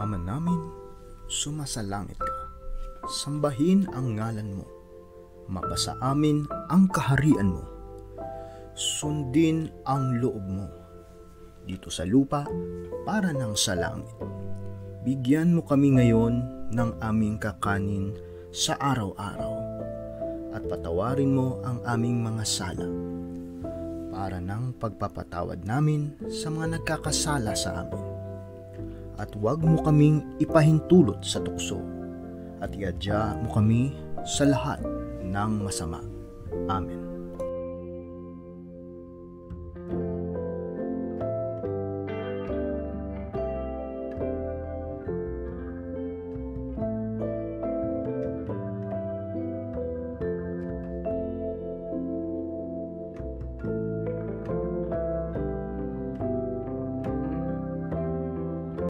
Ama namin, sumasalangit ka. Sambahin ang ngalan mo. Mapasa amin ang kaharian mo. Sundin ang loob mo dito sa lupa para nang sa langit. Bigyan mo kami ngayon ng aming kakanin sa araw-araw at patawarin mo ang aming mga sala para ng pagpapatawad namin sa mga nagkakasala sa amin. At huwag mo kaming ipahintulot sa tukso at iadya mo kami sa lahat ng masama. Amen.